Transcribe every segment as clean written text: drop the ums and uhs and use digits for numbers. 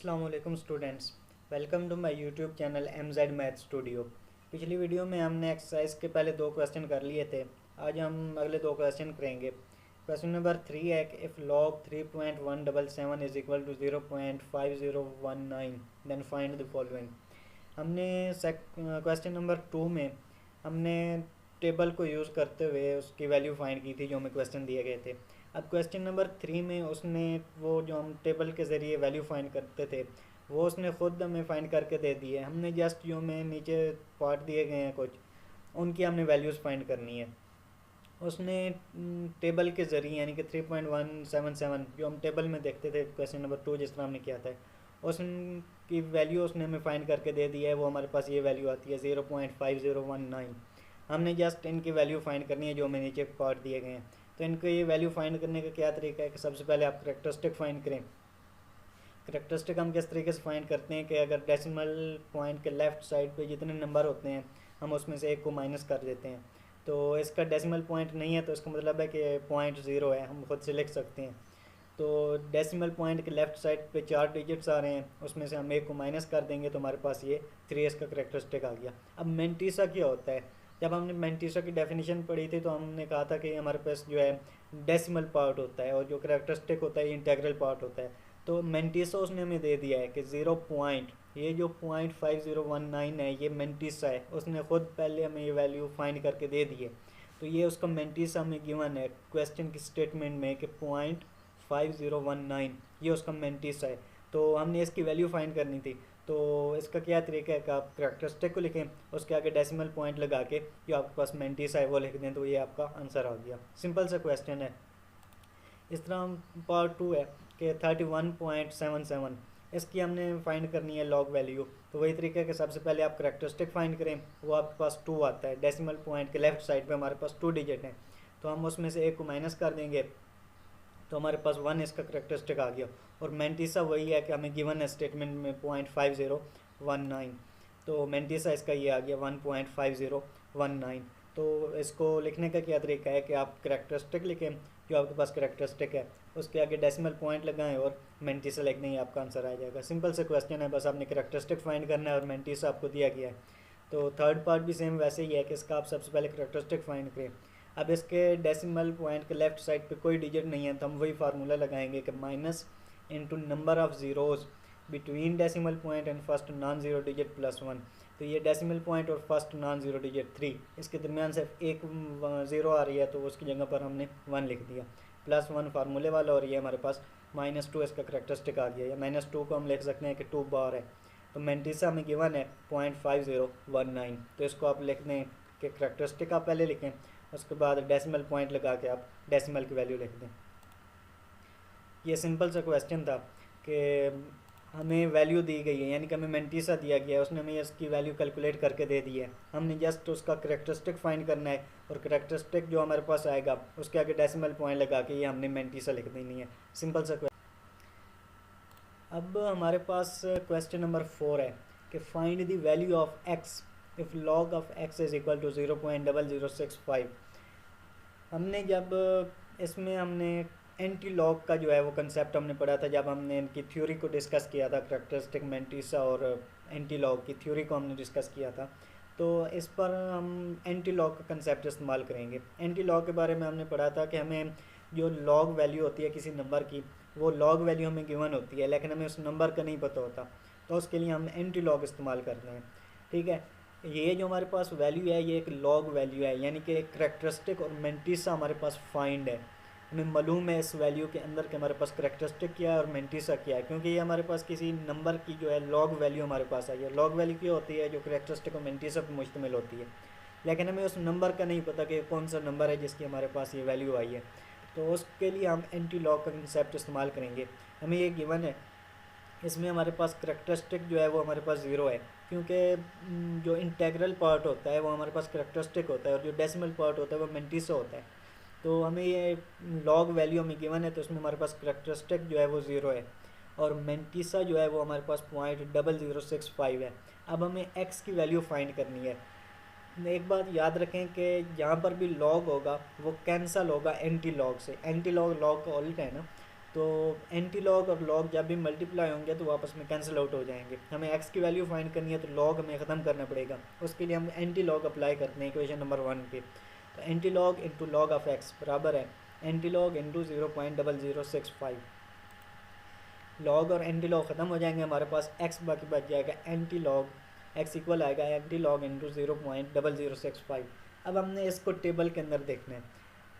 अस्सलामुअलैकुम students, welcome to my YouTube channel MZ math studio. पिछली video में हमने एक्सरसाइज के पहले दो क्वेश्चन कर लिए थे। आज हम अगले दो क्वेश्चन करेंगे। क्वेश्चन नंबर 3 है कि if log 3.177 is equal to 0.5019 then find the following. हमने क्वेश्चन नंबर 2 में हमने टेबल को यूज़ करते हुए उसकी वैल्यू फाइंड की थी जो हमें क्वेश्चन दिए गए थे। अब क्वेश्चन नंबर 3 में उसने वो जो हम टेबल के ज़रिए वैल्यू फाइंड करते थे वो उसने ख़ुद हमें फाइंड करके दे दी है। हमने जस्ट जो हमें नीचे पार्ट दिए गए हैं कुछ उनकी हमने वैल्यूज़ फाइंड करनी है। उसने टेबल के ज़रिए यानी कि 3.177 जो हम टेबल में देखते थे क्वेश्चन नंबर 2 जिस तरह हमने किया था उसकी वैल्यू उसने हमें फाइंड करके दे दी है। वो हमारे पास ये वैल्यू आती है 0.5019। हमने जस्ट इनकी वैल्यू फाइंड करनी है जो हमें नीचे पार्ट दिए गए हैं। तो इनको ये वैल्यू फाइंड करने का क्या तरीका है कि सबसे पहले आप करैक्टरिस्टिक फाइंड करें। करैक्टरिस्टिक हम किस तरीके से फाइंड करते हैं कि अगर डेसिमल पॉइंट के लेफ़्ट साइड पे जितने नंबर होते हैं हम उसमें से एक को माइनस कर देते हैं। तो इसका डेसिमल पॉइंट नहीं है तो इसका मतलब है कि पॉइंट ज़ीरो है, हम खुद से लिख सकते हैं। तो डेसिमल पॉइंट के लेफ़्ट साइड पे 4 डिजिट्स आ रहे हैं, उसमें से हम एक को माइनस कर देंगे तो हमारे पास ये 3 का करैक्टरिस्टिक आ गया। अब मेंटीसा क्या होता है? जब हमने मेंटीसा की डेफिनेशन पढ़ी थी तो हमने कहा था कि हमारे पास जो है डेसिमल पार्ट होता है और जो करैक्टरिस्टिक होता है इंटेग्रल पार्ट होता है। तो मेंटीसा उसने हमें दे दिया है कि 0 पॉइंट, ये जो 0.5019 है ये मेंटीसा है। उसने ख़ुद पहले हमें ये वैल्यू फाइंड करके दे दी है। तो ये उसका मेंटीसा हमें गिवन है क्वेश्चन की स्टेटमेंट में कि 0.5019 ये उसका मेंटीसा है। तो हमने इसकी वैल्यू फाइंड करनी थी। तो इसका क्या तरीका है कि आप करैक्टरिस्टिक को लिखें, उसके आगे डेसिमल पॉइंट लगा के जो आपके पास मेंटीसा है वो लिख दें तो ये आपका आंसर आ गया। सिंपल सा क्वेश्चन है। इस तरह हम पार्ट 2 है कि 31.77 इसकी हमने फाइंड करनी है लॉग वैल्यू। तो वही तरीका है कि सबसे पहले आप करैक्टरिस्टिक फाइंड करें, वो आपके पास 2 आता है। डेसिमल पॉइंट के लेफ्ट साइड पे हमारे पास 2 डिजिट हैं, तो हम उसमें से एक को माइनस कर देंगे तो हमारे पास 1 इसका करैक्टरिस्टिक आ गया। और मेंटीसा वही है कि हमें गिवन है स्टेटमेंट में 0.5019, तो मेंटीसा इसका ये आ गया 1.5019। तो इसको लिखने का क्या तरीका है कि आप करैक्टरिस्टिक लिखें, जो आपके पास करैक्टरिस्टिक है उसके आगे डेसिमल पॉइंट लगाएं और मेंटीसा लिख दें, आपका आंसर आ जाएगा। सिंपल से क्वेश्चन है, बस आपने करैक्टरिस्टिक फाइंड करना है और मेंटीसा आपको दिया गया है। तो थर्ड पार्ट भी सेम वैसे ही है कि इसका आप सबसे पहले करैक्टरिस्टिक फाइंड करें। अब इसके डेसिमल पॉइंट के लेफ्ट साइड पे कोई डिजिट नहीं है तो हम वही फार्मूला लगाएंगे कि minus into number of zeros between decimal point and first non zero digit +1। तो ये डेसिमल पॉइंट और फर्स्ट नॉन ज़ीरो डिजिट 3, इसके दरमियान सिर्फ एक ज़ीरो आ रही है तो उसकी जगह पर हमने 1 लिख दिया। +1 फार्मूले वाला और ये हमारे पास -2 इसका करैक्टरिस्टिक आ गया। या -2 को हम लिख सकते हैं कि 2 बार है। तो मेंटीसा हमें गिवन है 0.5019, तो इसको आप लिख दें कि करैक्टरिस्टिक आप पहले लिखें, उसके बाद डेसिमल पॉइंट लगा के आप डेसिमल की वैल्यू लिख दें। ये सिंपल सा क्वेश्चन था कि हमें वैल्यू दी गई है, यानी कि हमें मेंटीसा दिया गया है, उसने हमें इसकी वैल्यू कैलकुलेट करके दे दी है। हमने जस्ट उसका करैक्टरिस्टिक फाइंड करना है और करैक्टरिस्टिक जो हमारे पास आएगा उसके आगे डेसिमल पॉइंट लगा के ये हमने मेंटीसा लिख देनी है। सिंपल सा क्वेश्चन। अब हमारे पास क्वेश्चन नंबर 4 है कि find the value of x if log of x is equal to 0.0065। हमने जब इसमें हमने एंटी लॉग का जो है वो कंसेप्ट हमने पढ़ा था, जब हमने इनकी थ्योरी को डिस्कस किया था, करैक्टरिस्टिक मेंटीसा और एंटी लॉग की थ्योरी को हमने डिस्कस किया था। तो इस पर हम एंटी लॉग का कंसेप्ट इस्तेमाल करेंगे। एंटी लॉग के बारे में हमने पढ़ा था कि हमें जो लॉग वैल्यू होती है किसी नंबर की, वो लॉग वैल्यू हमें गिवन होती है लेकिन हमें उस नंबर का नहीं पता होता, तो उसके लिए हम एंटी लॉग इस्तेमाल करते हैं। ठीक है, ये जो हमारे पास वैल्यू है ये एक लॉग वैल्यू है, यानी कि एक करैक्टरिस्टिक और मेंटीसा हमारे पास फाइंड है। हमें मालूम है इस वैल्यू के अंदर कि हमारे पास करैक्टरिस्टिक क्या है और मेंटीसा क्या है, क्योंकि ये हमारे पास किसी नंबर की जो है लॉग वैल्यू हमारे पास आई है। लॉग वैल्यू क्या होती है? जो करैक्टरिस्टिक और मेंटीसा पर मुश्तमिल होती है, लेकिन हमें उस नंबर का नहीं पता कि कौन सा नंबर है जिसकी हमारे पास ये वैल्यू आई है। तो उसके लिए हम एंटी लॉग का कंसेप्ट इस्तेमाल करेंगे। हमें ये गिवन है, इसमें हमारे पास करैक्टरिस्टिक जो है वो हमारे पास ज़ीरो है, क्योंकि जो इंटेग्रल पार्ट होता है वो हमारे पास करैक्टरिस्टिक होता है और जो डेसिमल पार्ट होता है वो मेंटीसा होता है। तो हमें ये लॉग वैल्यू हमें गिवन है तो उसमें हमारे पास करैक्टरिस्टिक जो है वो ज़ीरो है और मेंटीसा जो है वो हमारे पास 0.0065 है। अब हमें एक्स की वैल्यू फाइंड करनी है। एक बात याद रखें कि जहाँ पर भी लॉग होगा वो कैंसल होगा एंटी लॉग से। एंटी लॉग लॉग का उल्टा है ना, तो एंटी लॉग और लॉग जब भी मल्टीप्लाई होंगे तो आपस में कैंसिल आउट हो जाएंगे। हमें एक्स की वैल्यू फाइंड करनी है तो लॉग हमें ख़त्म करना पड़ेगा, उसके लिए हम एंटी लॉग अप्लाई करते हैं इक्वेशन नंबर 1 पे। तो anti log into log of x बराबर है एंटी लॉग इंटू 0.0065। लॉग और एंटी लॉग ख़त्म हो जाएंगे, हमारे पास एक्स बाकी बच जाएगा एंटी लॉग, एक्स इक्वल आएगा एंटी लॉग इंटू 0.0065। अब हमने इसको टेबल के अंदर देखना है।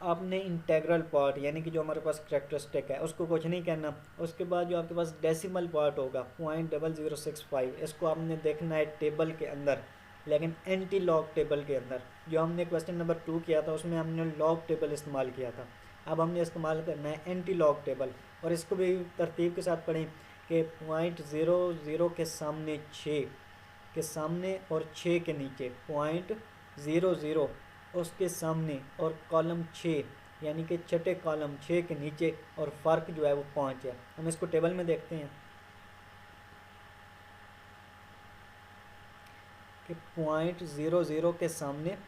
आपने इंटेग्रल पार्ट यानी कि जो हमारे पास करेक्टरिस्टिक है उसको कुछ नहीं करना, उसके बाद जो आपके पास डेसिमल पार्ट होगा 0.0065 इसको आपने देखना है टेबल के अंदर, लेकिन एंटी लॉग टेबल के अंदर। जो हमने क्वेश्चन नंबर 2 किया था उसमें हमने लॉग टेबल इस्तेमाल किया था, अब हमने इस्तेमाल करना है एंटी लॉग टेबल। और इसको भी तरतीब के साथ पढ़ें कि 0.00 के सामने 6 के सामने और 6 के नीचे 0.00 उसके सामने और कॉलम 6 यानी कि छठे कॉलम 6 के नीचे और फ़र्क जो है वो 5 है। हम इसको टेबल में देखते हैं कि 0.00 के सामने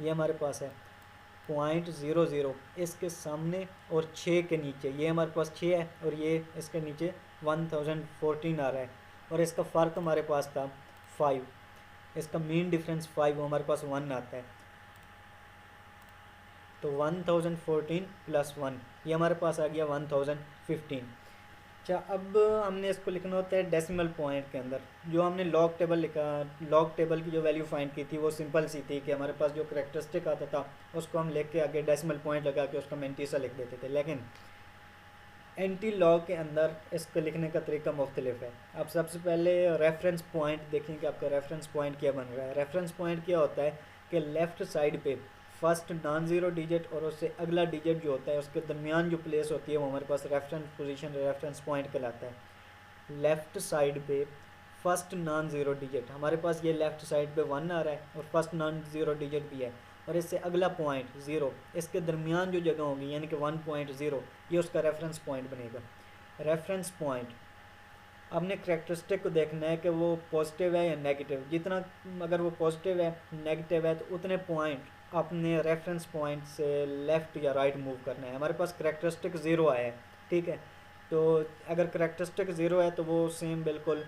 ये हमारे पास है 0.00 इसके सामने और 6 के नीचे, ये हमारे पास 6 है और ये इसके नीचे 1014 आ रहा है और इसका फ़र्क हमारे पास था 5, इसका मीन डिफरेंस 5 हमारे पास 1 आता है। तो 1014 प्लस 1 ये हमारे पास आ गया 1015। अच्छा, अब हमने इसको लिखना होता है डेसिमल पॉइंट के अंदर। जो हमने लॉग टेबल लिखा, लॉग टेबल की जो वैल्यू फाइंड की थी वो सिंपल सी थी कि हमारे पास जो करेक्टरिस्टिक आता था उसको हम लिख के आगे डेसिमल पॉइंट लगा के उसका मैंटीसा लिख देते थे। लेकिन एंटी लॉग के अंदर इसको लिखने का तरीका मुख्तलिफ है। आप सबसे पहले रेफरेंस पॉइंट देखें कि आपका रेफरेंस पॉइंट क्या बन रहा है। रेफरेंस पॉइंट क्या होता है कि लेफ़्ट साइड पे फर्स्ट नॉन ज़ीरो डिजिट और उससे अगला डिजिट जो होता है उसके दरमियान जो प्लेस होती है वो हमारे पास रेफरेंस पोजीशन रेफरेंस पॉइंट कहलाता है। लेफ़्ट साइड पे फर्स्ट नॉन ज़ीरो डिजिट हमारे पास ये लेफ़्ट साइड पे 1 आ रहा है और फर्स्ट नॉन ज़ीरो डिजिट भी है और इससे अगला पॉइंट 0 इसके दरमियान जो जगह होगी यानी कि 1.0 ये उसका रेफरेंस पॉइंट बनेगा। रेफरेंस पॉइंट आपने करेक्टरिस्टिक को देखना है कि वो पॉजिटिव है या नेगेटिव। जितना अगर वो पॉजिटिव है नेगेटिव है तो उतने पॉइंट आपने रेफरेंस पॉइंट से लेफ़्ट या राइट मूव करना है। हमारे पास करेक्टरिस्टिक 0 आया है, ठीक है, तो अगर करेक्टरिस्टिक 0 है तो वो सेम बिल्कुल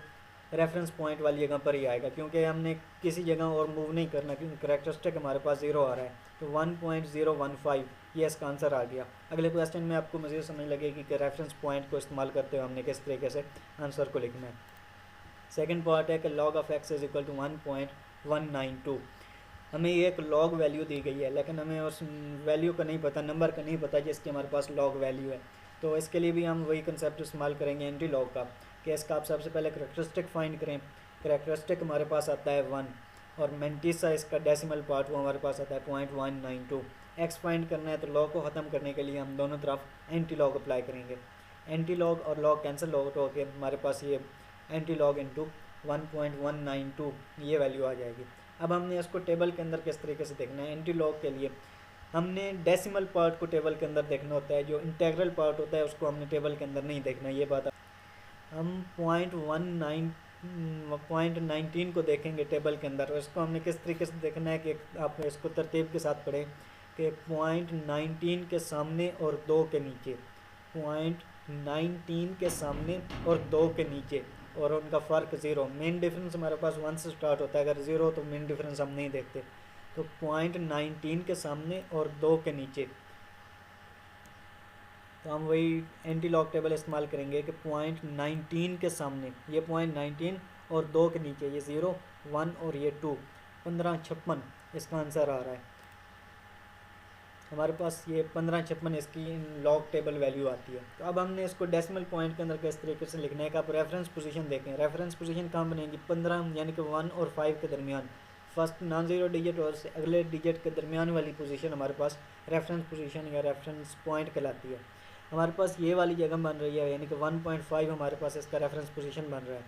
रेफरेंस पॉइंट वाली जगह पर ही आएगा, क्योंकि हमने किसी जगह और मूव नहीं करना क्योंकि करेक्टरिस्टिक हमारे पास 0 आ रहा है। तो 1.015 ये इसका आंसर आ गया। अगले क्वेश्चन में आपको मज़ीद समझ लगेगी कि रेफरेंस पॉइंट को इस्तेमाल करते हुए हमने किस तरीके से आंसर को लिखना है। सेकंड पार्ट है कि log of x is equal to 1.192। हमें ये एक लॉग वैल्यू दी गई है लेकिन हमें उस वैल्यू का नहीं पता, नंबर का नहीं पता जिसकी हमारे पास लॉग वैल्यू है। तो इसके लिए भी हम वही कंसेप्ट इस्तेमाल करेंगे एंटी लॉग का कि इसका आप सबसे पहले करेक्टरिस्टिक फाइंड करें। करेक्टरिस्टिक हमारे पास आता है 1 और मैंटीसा इसका डेसिमल पार्ट वो हमारे पास आता है 0.192। एक्स फाइंड करना है तो लॉग को ख़त्म करने के लिए हम दोनों तरफ एंटी लॉग अप्लाई करेंगे। एंटी लॉग और लॉग कैंसिल आउट होकर हमारे पास ये एंटी लॉग इंटू 1.192 ये वैल्यू आ जाएगी। अब हमने इसको टेबल के अंदर किस तरीके से देखना है। एंटी लॉग के लिए हमने डेसिमल पार्ट को टेबल के अंदर देखना होता है, जो इंटेग्रल पार्ट होता है उसको हमने टेबल के अंदर नहीं देखना। ये बात हम 0.19 को देखेंगे टेबल के अंदर, और इसको हमने किस तरीके से देखना है कि आप इसको तरतीब के साथ पढ़ें कि 0.19 के सामने और 2 के नीचे, 0.19 के सामने और 2 के नीचे और उनका फ़र्क 0। मेन डिफरेंस हमारे पास 1 से स्टार्ट होता है, अगर 0 तो मेन डिफरेंस हम नहीं देखते। तो 0.19 के सामने और 2 के नीचे, तो हम वही एंटी लॉग टेबल इस्तेमाल करेंगे कि 0.19 के सामने ये 0.19 और 2 के नीचे ये 0, 1 और ये 2, 1556 इसका आंसर आ रहा है हमारे पास। ये 1556 इसकी लॉग टेबल वैल्यू आती है। तो अब हमने इसको डेसिमल पॉइंट के अंदर किस तरीके से लिखना है कि आप रेफरेंस पोजीशन देखें। रेफरेंस पोजीशन कहाँ बनेगी, 15 यानी कि 1 और 5 के दरमियान, फर्स्ट नॉन ज़ीरो डिजिट और अगले डिजिट के दरमियान वाली पोजीशन हमारे पास रेफरेंस पोजीशन या रेफरेंस पॉइंट कहलाती है। हमारे पास ये वाली जगह बन रही है यानी कि 1.5 हमारे पास इसका रेफरेंस पोजीशन बन रहा है,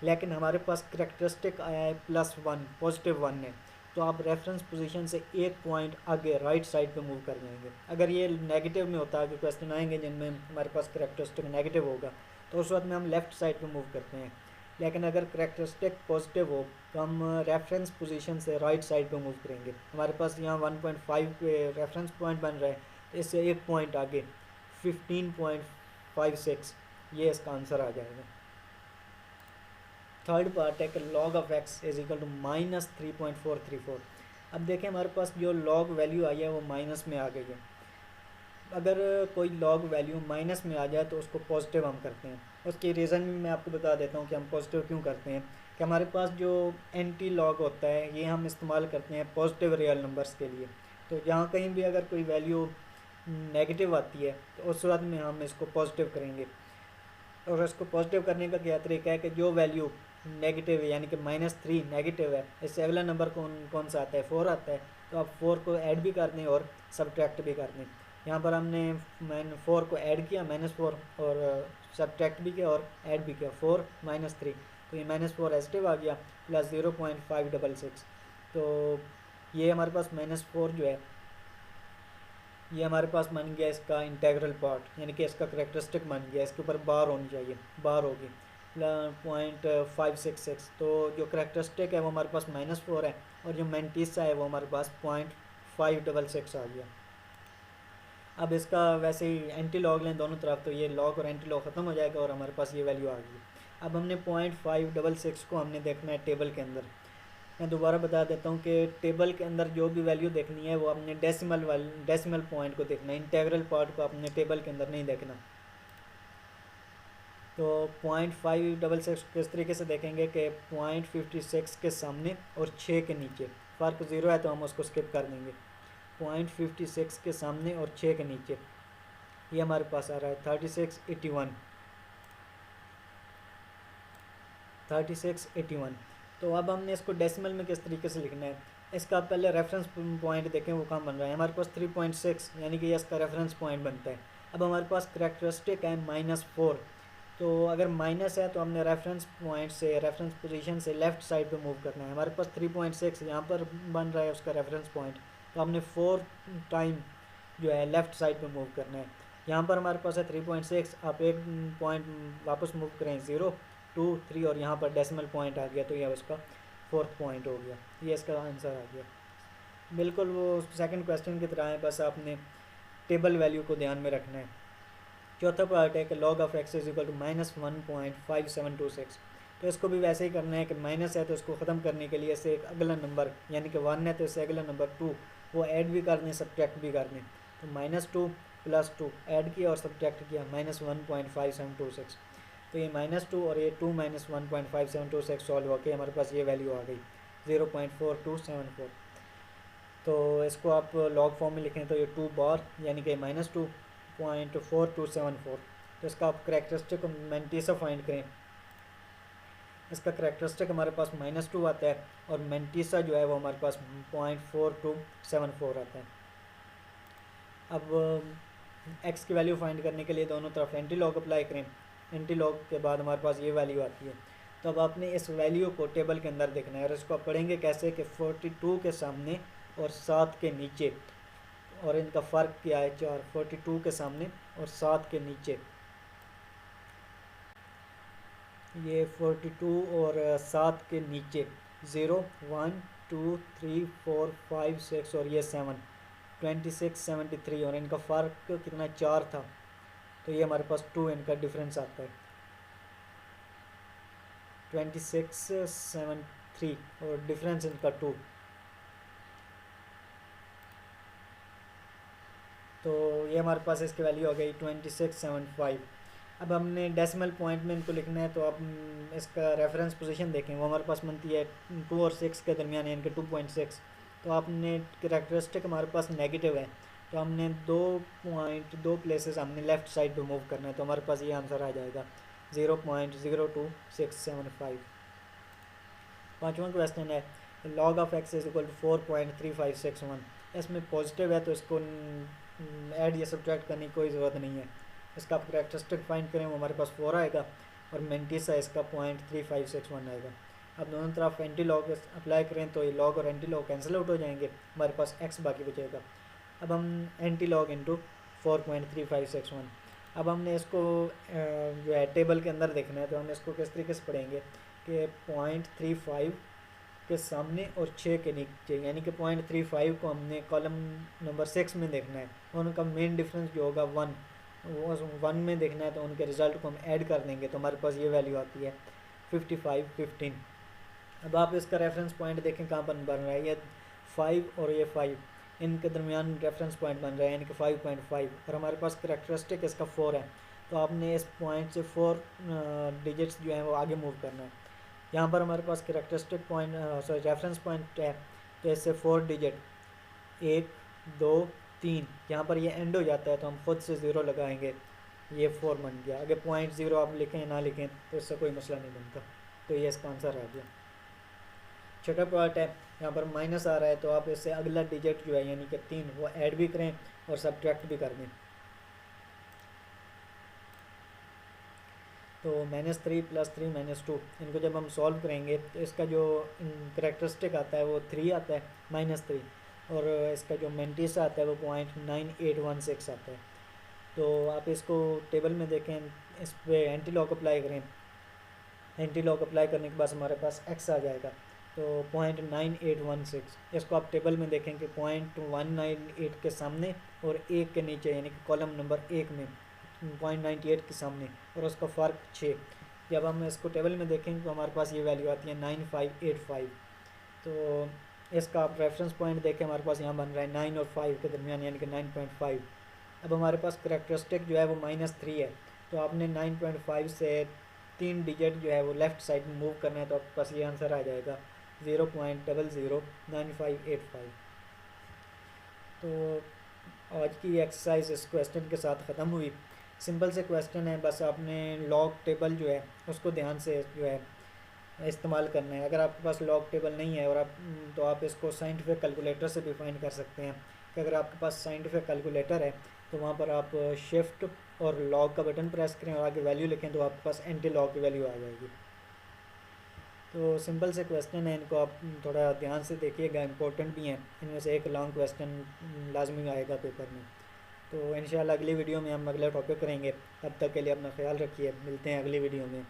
लेकिन हमारे पास करेक्टरिस्टिक आया है +1 पॉजिटिव 1 है, तो आप रेफरेंस पोजीशन से एक पॉइंट आगे राइट साइड पे मूव कर जाएंगे। अगर ये नेगेटिव में होता है, क्योंकि क्वेश्चन आएंगे जिनमें हमारे पास करेक्टरिस्टिक नेगेटिव होगा तो उस वक्त में हम लेफ़्ट साइड पे मूव करते हैं, लेकिन अगर करेक्टरिस्टिक पॉजिटिव हो तो हम रेफरेंस पोजीशन से राइट साइड पे मूव करेंगे। हमारे पास यहाँ 1.5 पे रेफरेंस पॉइंट बन रहा है, तो इससे एक पॉइंट आगे 15.56, ये इसका आंसर आ जाएगा। थर्ड पार्ट है कि log of x is equal to -3.434। अब देखें हमारे पास जो log वैल्यू आई है वो माइनस में आ गई है। अगर कोई log वैल्यू माइनस में आ जाए तो उसको पॉजिटिव हम करते हैं। उसकी रीज़न भी मैं आपको बता देता हूँ कि हम पॉजिटिव क्यों करते हैं। कि हमारे पास जो एंटी लॉग होता है ये हम इस्तेमाल करते हैं पॉजिटिव रियल नंबर्स के लिए। तो जहाँ कहीं भी अगर कोई वैल्यू नेगेटिव आती है तो उस वक्त में हम इसको पॉजिटिव करेंगे। और इसको पॉजिटिव करने का क्या तरीका है कि जो वैल्यू नेगेटिव है यानी कि -3 नेगेटिव है, इससे अगला नंबर कौन कौन सा आता है, 4 आता है। तो आप 4 को ऐड भी कर दें और सब्ट्रैक्ट भी कर दें। यहाँ पर हमने 4 को ऐड किया -4 और सब्ट्रैक्ट भी किया और ऐड भी किया 4 -3, तो ये -4 एस्टिव आ गया प्लस 0.566। तो ये हमारे पास -4 जो है ये हमारे पास बन गया इसका इंटेग्रल पार्ट, यानी कि इसका करेक्टरिस्टिक बन गया। इसके ऊपर बार होनी चाहिए, बार होगी 0.566। तो जो करेक्टरिस्टिक है वो हमारे पास -4 है और जो मैंटीसा है वो हमारे पास 0.566 आ गया। अब इसका वैसे ही एंटी लॉग लें दोनों तरफ तो ये लॉग और एंटी लॉग ख़त्म हो जाएगा और हमारे पास ये वैल्यू आ गई। अब हमने 0.566 को हमने देखना है टेबल के अंदर। मैं दोबारा बता देता हूँ कि टेबल के अंदर जो भी वैल्यू देखनी है वो अपने डेसिमल पॉइंट को देखना है, इंटेग्रल पार्ट को अपने टेबल के अंदर नहीं देखना। तो 0.566 किस तरीके से देखेंगे कि 0.56 के सामने और 6 के नीचे, फ़र्क 0 है तो हम उसको स्किप कर देंगे। 0.56 के सामने और 6 के नीचे ये हमारे पास आ रहा है 3681। तो अब हमने इसको डेसिमल में किस तरीके से लिखना है, इसका पहले रेफरेंस पॉइंट देखें वो कहाँ बन रहा है। हमारे पास 3.6 यानी कि ये इसका रेफरेंस पॉइंट बनता है। अब हमारे पास करेक्टरिस्टिक है -4, तो अगर माइनस है तो हमने रेफरेंस पॉइंट से, रेफरेंस पोजीशन से लेफ़्ट साइड पे मूव करना है। हमारे पास 3.6 यहाँ पर बन रहा है उसका रेफरेंस पॉइंट, तो हमने 4 टाइम जो है लेफ़्ट साइड पे मूव करना है। यहाँ पर हमारे पास है 3.6, आप एक पॉइंट वापस मूव करें 0 2 3 और यहाँ पर डेसिमल पॉइंट आ गया तो यह उसका 4th पॉइंट हो गया। ये इसका आंसर आ गया। बिल्कुल वो सेकंड क्वेश्चन की तरह है, बस आपने टेबल वैल्यू को ध्यान में रखना है। चौथा पार्ट है कि log of x is equal to -1.5726। तो इसको भी वैसे ही करना है कि माइनस है तो इसको ख़त्म करने के लिए इससे एक अगला नंबर यानी कि 1 है तो इससे अगला नंबर 2 वो ऐड भी कर दें, सब्ट्रैक्ट भी कर दें। तो -2 + 2 ऐड किया और सब्ट्रैक्ट किया -1.5726। तो ये -2 और ये 2 -1.5726 सॉल्व होकर हमारे पास ये वैल्यू आ गई 0.4274। तो इसको आप लॉग फॉर्म में लिखें तो ये 2 बार यानी कि -2.4274। तो इसका आप करेक्टरिस्टिक मैंटीसा फाइंड करें। इसका करेक्टरिस्टिक हमारे पास -2 आता है और मैंटीसा जो है वो हमारे पास 0.4274 आता है। अब x की वैल्यू फाइंड करने के लिए दोनों तरफ एंटी लॉग अप्लाई करें। एंटी लॉग के बाद हमारे पास ये वैल्यू आती है। तो अब आपने इस वैल्यू को टेबल के अंदर देखना है और इसको आप पढ़ेंगे कैसे कि 42 के सामने और 7 के नीचे, और इनका फ़र्क क्या है 4, 42 के सामने और 7 के नीचे। ये 42 और 7 के नीचे 0 1 2 3 4 5 6 और ये 7 26 73 और इनका फ़र्क कितना 4 था तो ये हमारे पास 2 इनका डिफरेंस आता है 26 73 और डिफरेंस इनका 2। तो ये हमारे पास इसकी वैल्यू हो गई 2675। अब हमने डेसिमल पॉइंट में इनको लिखना है तो आप इसका रेफरेंस पोजीशन देखें वो हमारे पास बनती है 2 और 6 के दरमियान यानी कि 2.6। तो आपने करेक्टरिस्टिक हमारे पास नेगेटिव है तो हमने 2 प्लेसेस हमने लेफ़्ट साइड पे मूव करना है। तो हमारे पास ये आंसर आ जाएगा 0.02675। पाँचवा क्वेश्चन है log of x is equal to 4.3561। इसमें पॉजिटिव है तो इसको ऐड या सब्ट्रैक्ट करने की कोई ज़रूरत नहीं है। इसका आप करेक्टरिस्टिक फाइंड करें वो हमारे पास 4 आएगा और मैंटीसा इसका 0.3561 आएगा। अब दोनों तरफ एंटी लॉग अप्लाई करें तो ये लॉग और एंटी लॉग कैंसिल आउट हो जाएंगे, हमारे पास x बाकी बचेगा। अब हम एंटी लॉग इंटू 4.3561। अब हमने इसको जो है टेबल के अंदर देखना है तो हम इसको किस तरीके से पढ़ेंगे कि 0.35 के सामने और 6 के नीचे, यानी कि 0.35 को हमने कॉलम नंबर 6 में देखना है और उनका मेन डिफरेंस जो होगा 1 वो 1 में देखना है तो उनके रिज़ल्ट को हम ऐड कर देंगे तो हमारे पास ये वैल्यू आती है 55 15। अब आप इसका रेफरेंस पॉइंट देखें कहाँ पर बन रहा है, ये 5 और ये 5 इनके दरमियान रेफरेंस पॉइंट बन रहा है यानी कि 5.5 और हमारे पास करेक्टरिस्टिक इसका 4 है। तो आपने इस पॉइंट से 4 डिजिट्स जो हैं वो आगे मूव करना है। यहाँ पर हमारे पास characteristic point sorry reference point है, तो इससे 4 डिजिट 1 2 3 यहाँ पर ये एंड हो जाता है तो हम खुद से ज़ीरो लगाएंगे, ये 4 बन गया। अगर पॉइंट ज़ीरो आप लिखें ना लिखें तो इससे कोई मसला नहीं बनता। तो ये इसका आंसर आ गया। छोटा पार्ट है, यहाँ पर माइनस आ रहा है तो आप इससे अगला डिजिट जो है यानी कि 3 वो ऐड भी करें और सब्ट्रैक्ट भी कर दें। तो -3 + 3 -2 इनको जब हम सॉल्व करेंगे तो इसका जो करेक्टरिस्टिक आता है वो 3 आता है -3 और इसका जो मेंटिस आता है वो 0.9816 आता है। तो आप इसको टेबल में देखें, इस पर एंटी लॉक अप्लाई करें। एंटी लॉक अप्लाई करने के बाद हमारे पास x आ जाएगा तो 0.9816। इसको आप टेबल में देखें कि 0.198 के सामने और 1 के नीचे यानी कि कॉलम नंबर 1 में 0.98 के सामने और उसका फ़र्क 6। जब हम इसको टेबल में देखें तो हमारे पास ये वैल्यू आती है 9585। तो इसका आप रेफरेंस पॉइंट देखें, हमारे पास यहाँ बन रहा है 9 और 5 के दरमियान यानी कि 9.5। अब हमारे पास करेक्टरिस्टिक जो है वो -3 है तो आपने 9.5 से 3 डिजिट जो है वो लेफ़्ट साइड में मूव करना है तो आपके पास ये आंसर आ जाएगा 0.009585। तो आज की एक्सरसाइज इस क्वेश्चन के साथ ख़त्म हुई। सिंपल से क्वेश्चन है, बस आपने लॉग टेबल जो है उसको ध्यान से जो है इस्तेमाल करना है। अगर आपके पास लॉग टेबल नहीं है और आप तो आप इसको साइंटिफिक कैलकुलेटर से भी फाइंड कर सकते हैं कि अगर आपके पास साइंटिफिक कैलकुलेटर है तो वहाँ पर आप शिफ्ट और लॉग का बटन प्रेस करें और आगे वैल्यू लिखें तो आपके पास एंटी लॉग की वैल्यू आ जाएगी। तो सिंपल से क्वेश्चन है, इनको आप थोड़ा ध्यान से देखिएगा, इंपॉर्टेंट भी हैं। इनमें से एक लॉन्ग क्वेश्चन लाजमी आएगा पेपर में। तो इंशाल्लाह अगली वीडियो में हम अगला टॉपिक करेंगे। तब तक के लिए अपना ख्याल रखिए, मिलते हैं अगली वीडियो में।